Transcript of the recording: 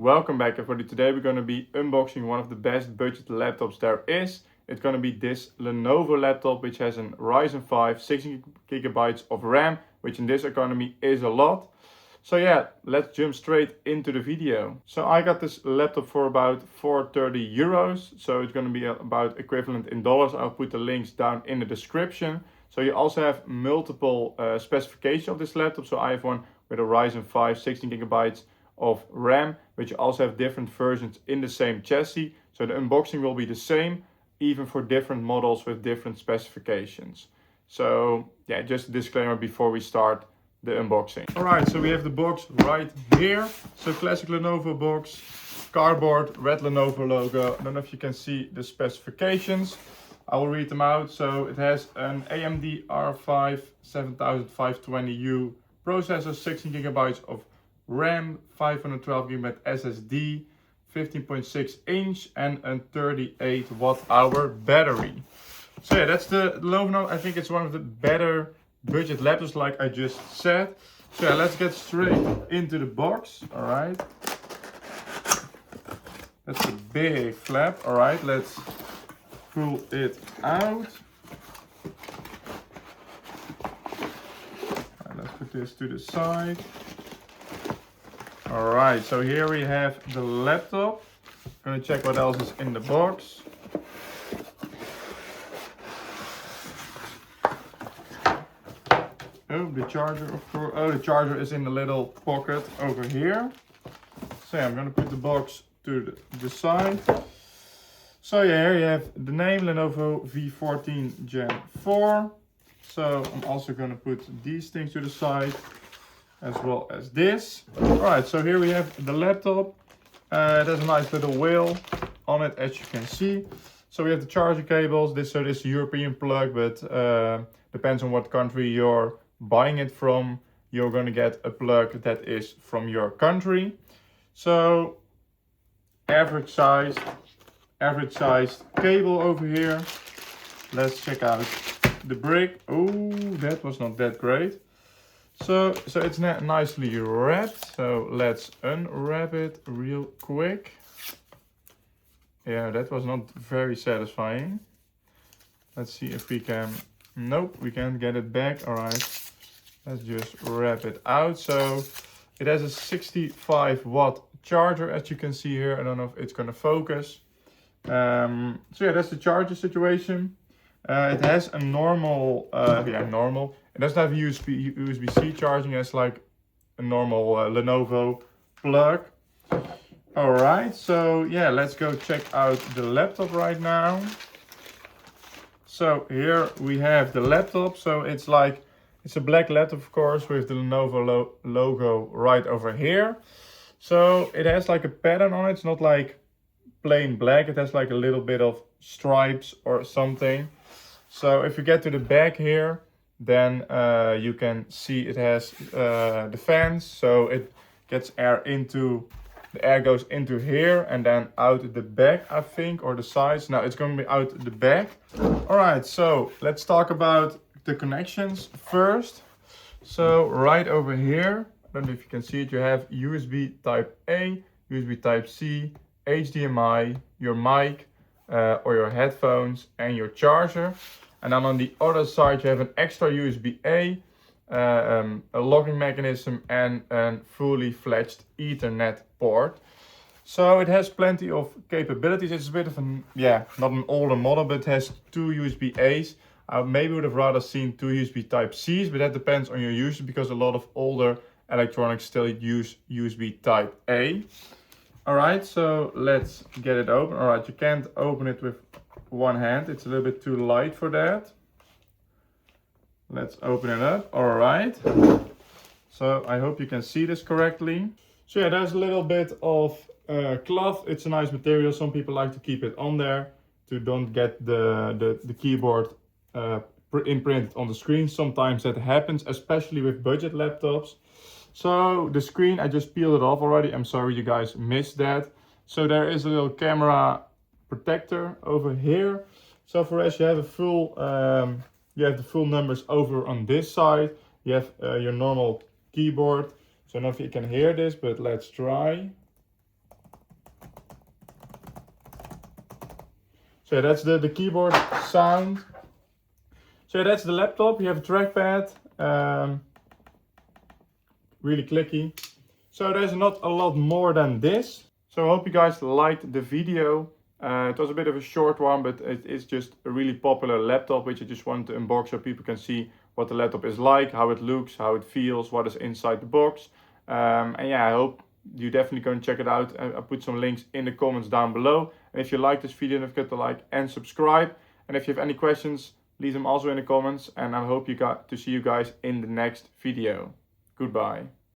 Welcome back everybody. Today we're going to be unboxing one of the best budget laptops there is. It's going to be this Lenovo laptop, which has a Ryzen 5 16 gigabytes of RAM, which in this economy is a lot. So yeah, let's jump straight into the video. So I got this laptop for about 430 euros. So it's going to be about equivalent in dollars. I'll put the links down in the description. So you also have multiple specifications of this laptop. So I have one with a Ryzen 5 16 gigabytes of RAM, but you also have different versions in the same chassis. So the unboxing will be the same, even for different models with different specifications. So yeah, just a disclaimer before we start the unboxing. All right, so we have the box right here. So classic Lenovo box, cardboard, red Lenovo logo. I don't know if you can see the specifications. I will read them out. So it has an AMD R5 7520U processor, 16 gigabytes of RAM, 512 GB SSD, 15.6 inch, and a 38 watt hour battery. So yeah, that's the Lenovo. I think it's one of the better budget laptops, like I just said. So yeah, let's get straight into the box. All right, that's a big flap. All right, let's pull it out. All right, let's put this to the side. All right, so here we have the laptop. I'm gonna check what else is in the box. Oh, the charger, of course. Oh, the charger is in the little pocket over here. So yeah, I'm gonna put the box to the side. So yeah, here you have the name, Lenovo V15 G4. So I'm also gonna put these things to the side, as well as this. Alright, so here we have the laptop. It has a nice little wheel on it, as you can see. So we have the charging cables. This is a European plug, but depends on what country you're buying it from. You're going to get a plug that is from your country. So average sized cable over here. Let's check out the brick. Oh, that was not that great. So it's nicely wrapped. So let's unwrap it real quick. Yeah, that was not very satisfying. Let's see if we can. Nope, we can't get it back. All right, let's just wrap it out. So it has a 65 watt charger, as you can see here. I don't know if it's gonna focus. So yeah, that's the charger situation. It has a normal, normal. It doesn't have USB-C charging. It's like a normal Lenovo plug. All right, so yeah, let's go check out the laptop right now. So here we have the laptop. So it's a black laptop, of course, with the Lenovo logo right over here. So it has like a pattern on it. It's not like plain black. It has like a little bit of stripes or something. So if you get to the back here, then you can see it has the fans. So it gets air the air goes into here and then out the back, I think, or the sides. Now it's going to be out the back. All right, so let's talk about the connections first. So right over here, I don't know if you can see it, you have USB type A, USB type C, HDMI, your mic, or your headphones, and your charger. And then on the other side, you have an extra USB-A, a locking mechanism, and a fully fledged Ethernet port. So it has plenty of capabilities. It's a bit of not an older model, but it has two USB-As. I maybe would have rather seen two USB type Cs, but that depends on your usage, because a lot of older electronics still use USB type A. All right, so let's get it open. All right, you can't open it with one hand. It's a little bit too light for that. Let's open it up. All right. So I hope you can see this correctly. So yeah, there's a little bit of cloth. It's a nice material. Some people like to keep it on there to don't get the keyboard imprinted on the screen. Sometimes that happens, especially with budget laptops. So the screen, I just peeled it off already. I'm sorry you guys missed that. So there is a little camera protector over here. So for us, you have a full, you have the full numbers over on this side. You have your normal keyboard. So I don't know if you can hear this, but let's try. So that's the keyboard sound. So that's the laptop. You have a trackpad, really clicky. So there's not a lot more than this. So I hope you guys liked the video. It was a bit of a short one, but it is just a really popular laptop, which I just wanted to unbox so people can see what the laptop is like, how it looks, how it feels, what is inside the box. And yeah, I hope you definitely go and check it out. I'll put some links in the comments down below. And if you like this video, don't forget to like and subscribe. And if you have any questions, leave them also in the comments. And I hope to see you guys in the next video. Goodbye.